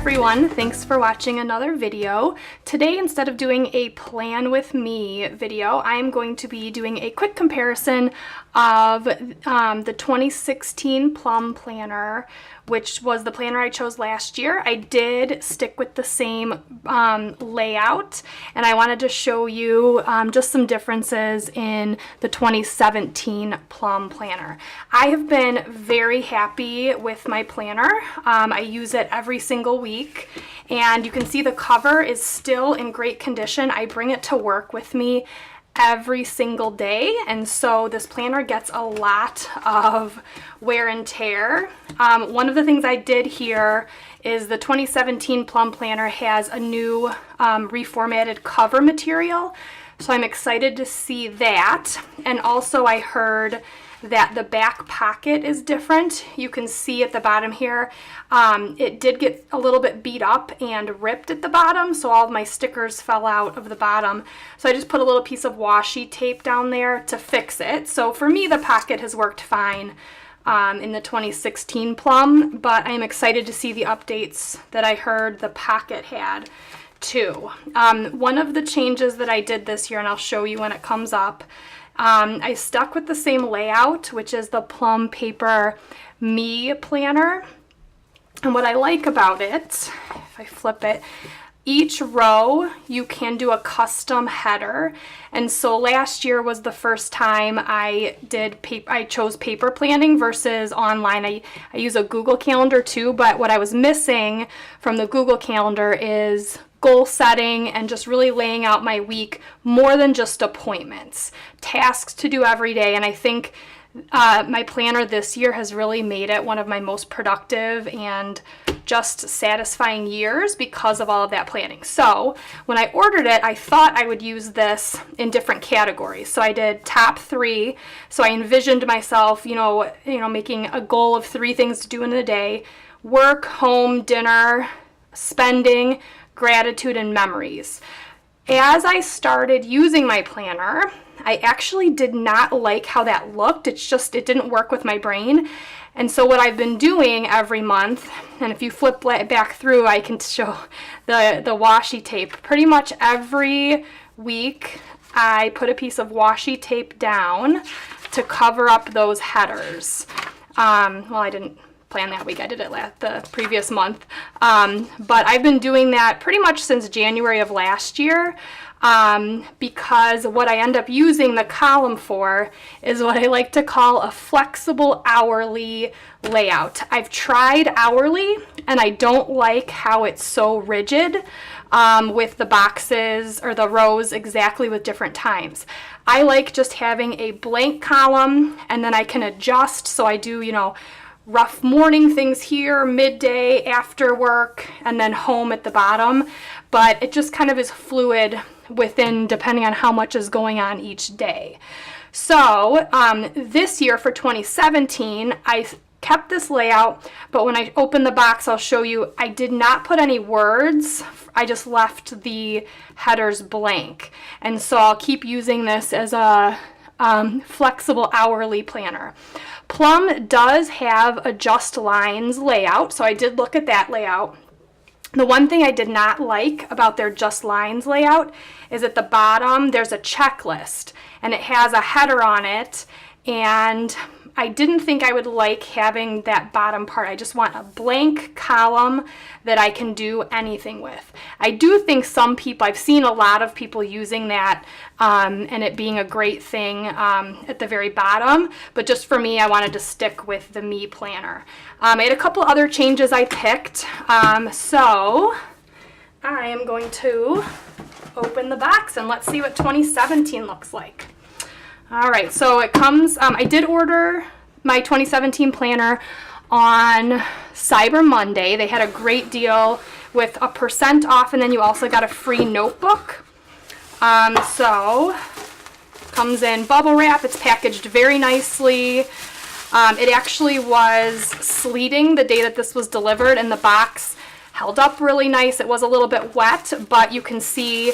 everyone, thanks for watching another video. Today, instead of doing a plan with me video, I am going to be doing a quick comparison of the 2016 Plum planner, which was the planner I chose last year. I did stick with the same layout, and I wanted to show you just some differences in the 2017 Plum planner. I have been very happy with my planner. I use it every single week, and you can see the cover is still in great condition. I bring it to work with me every single day, and so this planner gets a lot of wear and tear. One of the things I did here is the 2017 Plum planner has a new reformatted cover material, so I'm excited to see that. And also I heard that the back pocket is different. You can see at the bottom here, it did get a little bit beat up and ripped at the bottom, so all of my stickers fell out of the bottom. So I just put a little piece of washi tape down there to fix it. So for me, the pocket has worked fine in the 2016 Plum, but I'm excited to see the updates that I heard the pocket had too. One of the changes that I did this year, and I'll show you when it comes up, I stuck with the same layout, which is the Plum Paper Me planner. And what I like about it, if I flip it, each row you can do a custom header. And so last year was the first time I chose paper planning versus online. I use a Google Calendar too, but what I was missing from the Google Calendar is goal setting and just really laying out my week more than just appointments, tasks to do every day. And I think my planner this year has really made it one of my most productive and just satisfying years because of all of that planning. So when I ordered it, I thought I would use this in different categories. So I did top 3. So I envisioned myself, making a goal of 3 things to do in a day: work, home, dinner, spending, gratitude, and memories. As I started using my planner, I actually did not like how that looked. It didn't work with my brain. And so what I've been doing every month, and if you flip back through, I can show the washi tape. Pretty much every week, I put a piece of washi tape down to cover up those headers. Well, I didn't plan that week. I did it the previous month. But I've been doing that pretty much since January of last year, because what I end up using the column for is what I like to call a flexible hourly layout. I've tried hourly, and I don't like how it's so rigid with the boxes or the rows exactly with different times. I like just having a blank column, and then I can adjust. So I do, rough morning things here, midday, after work, and then home at the bottom. But it just kind of is fluid within, depending on how much is going on each day. So this year for 2017, I kept this layout, but when I open the box, I'll show you, I did not put any words. I just left the headers blank. And so I'll keep using this as a flexible hourly planner. Plum does have a just lines layout, so I did look at that layout. The one thing I did not like about their just lines layout is at the bottom there's a checklist, and it has a header on it, and I didn't think I would like having that bottom part. I just want a blank column that I can do anything with. I do think some people, I've seen a lot of people using that and it being a great thing at the very bottom, but just for me, I wanted to stick with the Me planner. I had a couple other changes I picked. So I am going to open the box and let's see what 2017 looks like. All right, so it comes, I did order my 2017 planner on Cyber Monday. They had a great deal with a % off, and then you also got a free notebook. So comes in bubble wrap. It's packaged very nicely. It actually was sleeting the day that this was delivered, and the box held up really nice. It was a little bit wet, but you can see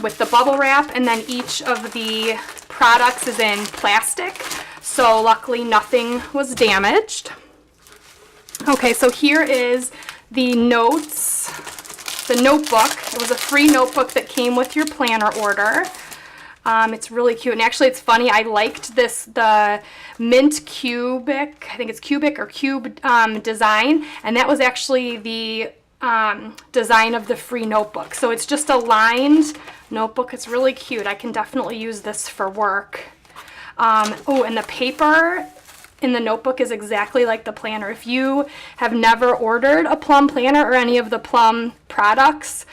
with the bubble wrap, and then each of the products is in plastic, so luckily nothing was damaged. Okay, so here is the notes, the notebook. It was a free notebook that came with your planner order. It's really cute, and actually it's funny, I liked this, the mint cubic, I think it's cubic or cube design, and that was actually the design of the free notebook. So it's just a lined notebook. It's really cute. I can definitely use this for work. Oh, and the paper in the notebook is exactly like the planner. If you have never ordered a Plum planner or any of the Plum products,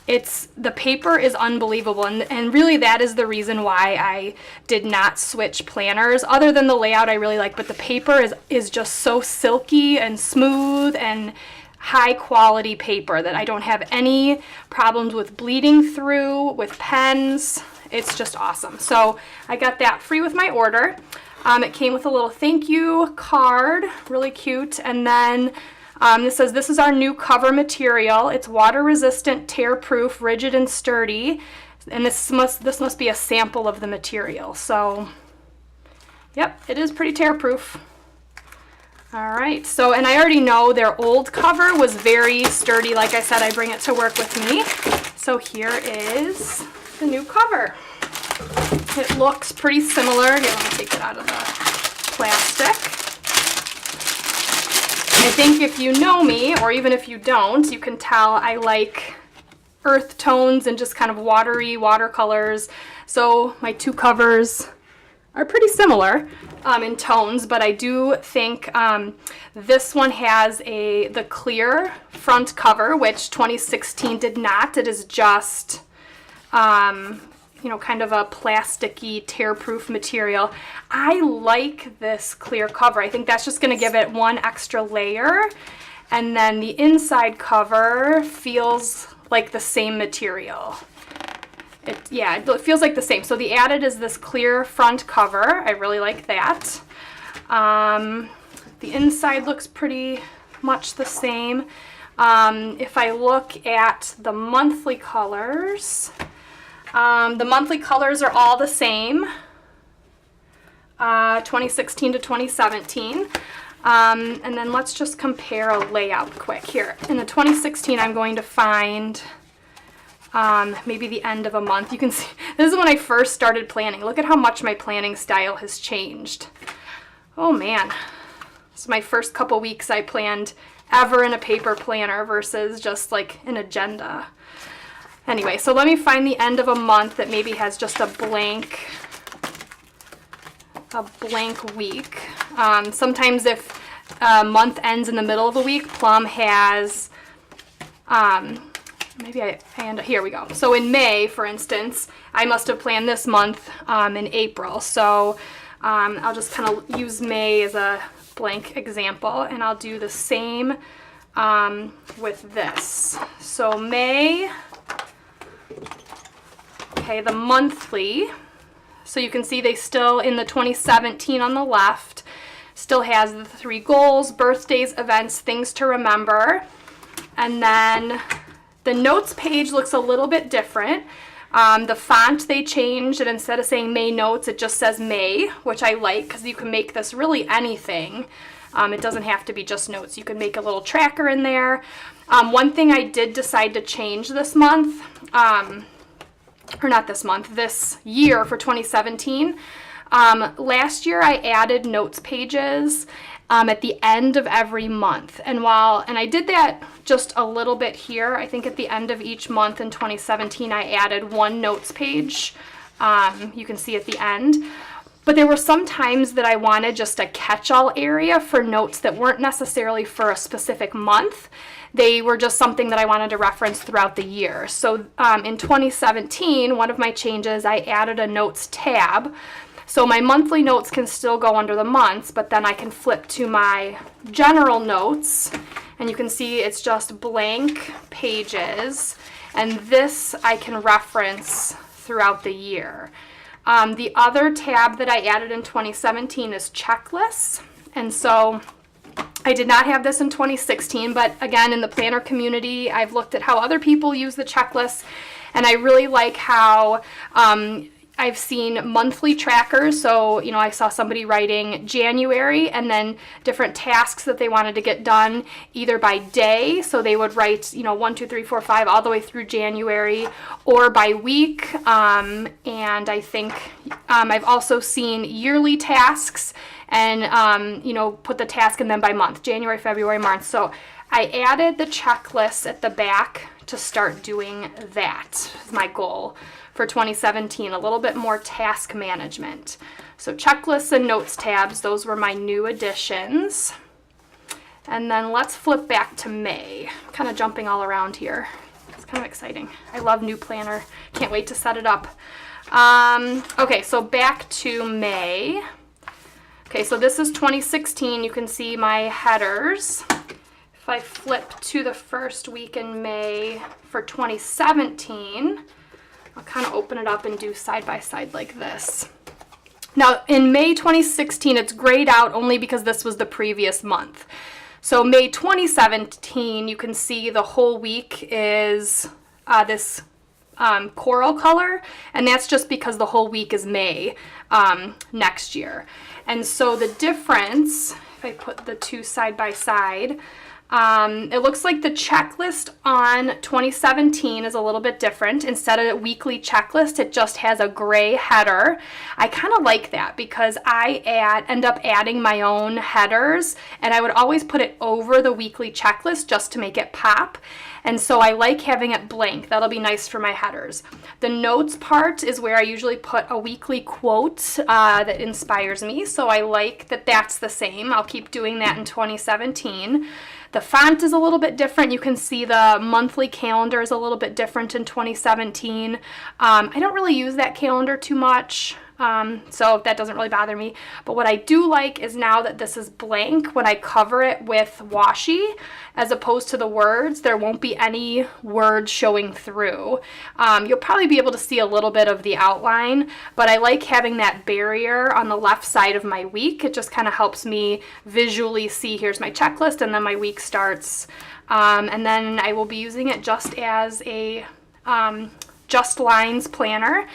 the paper is unbelievable, and really that is the reason why I did not switch planners, other than the layout I really like, but the paper is just so silky and smooth and high quality paper that I don't have any problems with bleeding through with pens. It's just awesome. So I got that free with my order. It came with a little thank you card, really cute, and then this says, this is our new cover material. It's water resistant, tear proof, rigid and sturdy. And this must be a sample of the material. So, yep, it is pretty tear proof. All right, so, and I already know their old cover was very sturdy. Like I said, I bring it to work with me. So here is the new cover. It looks pretty similar. Here, let me take it out of the plastic. I think if you know me, or even if you don't, you can tell I like earth tones and just kind of watery watercolors. So my two covers are pretty similar in tones, but I do think this one has the clear front cover, which 2016 did not. It is just you know, kind of a plasticky, tear-proof material. I like this clear cover. I think that's just going to give it one extra layer. And then the inside cover feels like the same material. Yeah, it feels like the same. So the added is this clear front cover. I really like that. The inside looks pretty much the same. If I look at the monthly colors, the monthly colors are all the same, 2016 to 2017. And then let's just compare a layout quick here. In the 2016, I'm going to find maybe the end of a month. You can see, this is when I first started planning. Look at how much my planning style has changed. Oh man, this is my first couple weeks I planned ever in a paper planner versus just like an agenda. Anyway, so let me find the end of a month that maybe has just a blank week. Sometimes if a month ends in the middle of a week, Plum has, maybe I end, here we go. So in May, for instance, I must have planned this month in April. So I'll just kind of use May as a blank example, and I'll do the same with this. So May, okay, the monthly, so you can see they still, in the 2017 on the left, still has the 3 goals, birthdays, events, things to remember. And then the notes page looks a little bit different. The font they changed, and instead of saying May notes, it just says May, which I like because you can make this really anything. It doesn't have to be just notes. You can make a little tracker in there. One thing I did decide to change this month, or not this month, this year for 2017. Last year I added notes pages at the end of every month. And I did that just a little bit here, I think at the end of each month in 2017 I added 1 notes page. You can see at the end. But there were some times that I wanted just a catch-all area for notes that weren't necessarily for a specific month. They were just something that I wanted to reference throughout the year. So in 2017, one of my changes, I added a notes tab. So my monthly notes can still go under the months, but then I can flip to my general notes, and you can see it's just blank pages. And this I can reference throughout the year. The other tab that I added in 2017 is checklists. And so I did not have this in 2016, but again, in the planner community, I've looked at how other people use the checklists, and I really like how I've seen monthly trackers, so, you know, I saw somebody writing January and then different tasks that they wanted to get done either by day, so they would write, you know, 1, 2, 3, 4, 5 all the way through January, or by week, and I think I've also seen yearly tasks and, you know, put the task in them by month, January, February, March. So I added the checklist at the back to start doing that, is my goal for 2017, a little bit more task management. So checklists and notes tabs, those were my new additions. And then let's flip back to May. I'm kind of jumping all around here. It's kind of exciting. I love new planner. Can't wait to set it up. Okay, so back to May. Okay, so this is 2016. You can see my headers. If I flip to the first week in May for 2017, I'll kind of open it up and do side by side like this. Now in May 2016, it's grayed out only because this was the previous month. So May 2017, you can see the whole week is this coral color, and that's just because the whole week is May next year. And so the difference, if I put the two side by side, it looks like the checklist on 2017 is a little bit different. Instead of a weekly checklist, it just has a gray header. I kind of like that because I end up adding my own headers, and I would always put it over the weekly checklist just to make it pop. And so I like having it blank. That'll be nice for my headers. The notes part is where I usually put a weekly quote that inspires me. So I like that that's the same. I'll keep doing that in 2017. The font is a little bit different. You can see the monthly calendar is a little bit different in 2017. I don't really use that calendar too much, so that doesn't really bother me. But what I do like is now that this is blank, when I cover it with washi, as opposed to the words, there won't be any words showing through. You'll probably be able to see a little bit of the outline, but I like having that barrier on the left side of my week. It just kind of helps me visually see, here's my checklist, and then my week starts. And then I will be using it just as a just lines planner,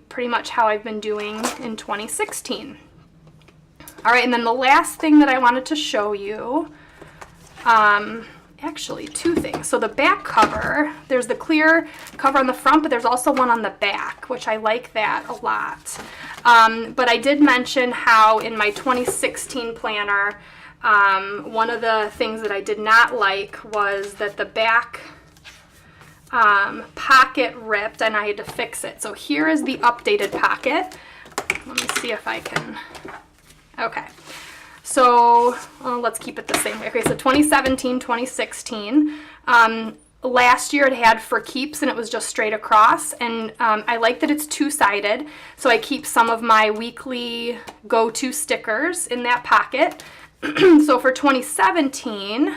pretty much how I've been doing in 2016. All right, and then the last thing that I wanted to show you, actually two things. So the back cover, there's the clear cover on the front, but there's also one on the back, which I like that a lot. But I did mention how in my 2016 planner, one of the things that I did not like was that the back pocket ripped and I had to fix it. So here is the updated pocket. Let me see if I can, okay. So let's keep it the same way. Okay, so 2017, 2016. Last year it had for keeps and it was just straight across, and I like that it's two-sided, so I keep some of my weekly go-to stickers in that pocket. So for 2017,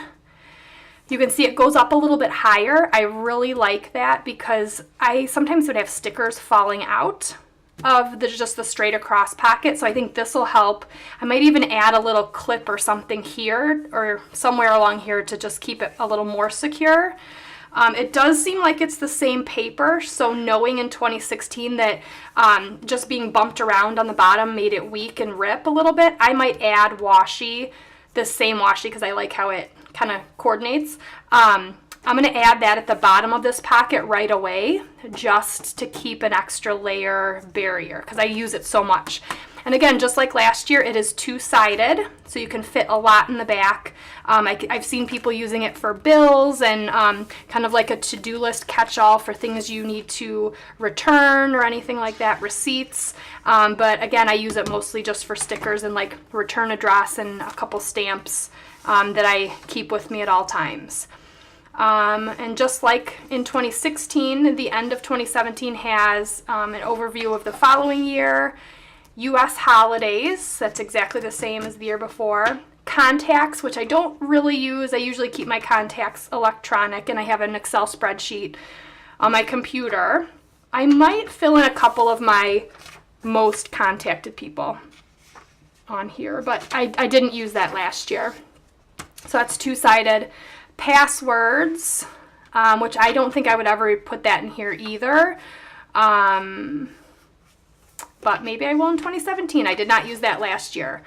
you can see it goes up a little bit higher. I really like that because I sometimes would have stickers falling out of just the straight across pocket, so I think this will help. I might even add a little clip or something here or somewhere along here to just keep it a little more secure. It does seem like it's the same paper, so knowing in 2016 that just being bumped around on the bottom made it weak and rip a little bit, I might add washi, this same washi, because I like how it kind of coordinates. I'm going to add that at the bottom of this pocket right away just to keep an extra layer barrier because I use it so much. And again, just like last year, it is two-sided, so you can fit a lot in the back. I've seen people using it for bills and kind of like a to-do list catch-all for things you need to return or anything like that, receipts. But again, I use it mostly just for stickers and like return address and a couple stamps that I keep with me at all times. And just like in 2016, the end of 2017 has an overview of the following year, U.S. holidays, that's exactly the same as the year before, contacts, which I don't really use. I usually keep my contacts electronic, and I have an Excel spreadsheet on my computer. I might fill in a couple of my most contacted people on here, but I didn't use that last year. So that's two-sided. Passwords, which I don't think I would ever put that in here either. but maybe I will in 2017. I did not use that last year.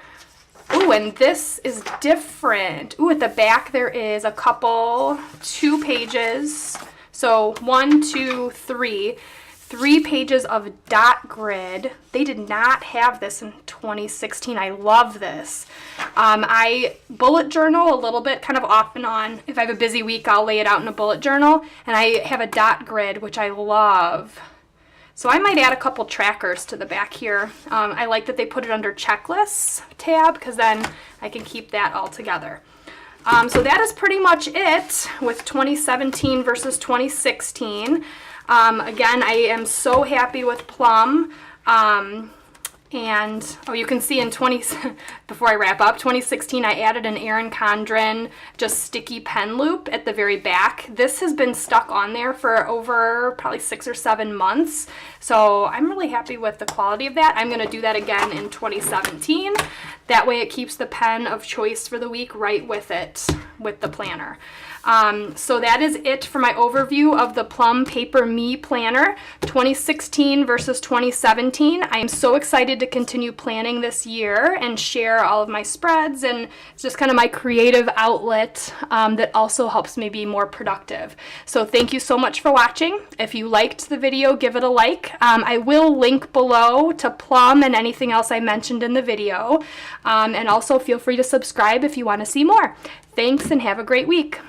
Ooh, and this is different. Ooh, at the back there is a couple, 2 pages. So 1, 2, 3. 3 pages of dot grid. They did not have this in 2016. I love this. I bullet journal a little bit, kind of off and on. If I have a busy week, I'll lay it out in a bullet journal. And I have a dot grid, which I love. So I might add a couple trackers to the back here. I like that they put it under checklists tab, because then I can keep that all together. So that is pretty much it with 2017 versus 2016. Again, I am so happy with Plum. And you can see in before I wrap up, 2016, I added an Erin Condren just sticky pen loop at the very back. This has been stuck on there for over probably 6 or 7 months. So I'm really happy with the quality of that. I'm going to do that again in 2017. That way it keeps the pen of choice for the week right with it, with the planner. So that is it for my overview of the Plum Paper Me Planner 2016 versus 2017. I am so excited to continue planning this year and share all of my spreads, and it's just kind of my creative outlet that also helps me be more productive. So thank you so much for watching. If you liked the video, give it a like. I will link below to Plum and anything else I mentioned in the video. And also feel free to subscribe if you want to see more. Thanks and have a great week.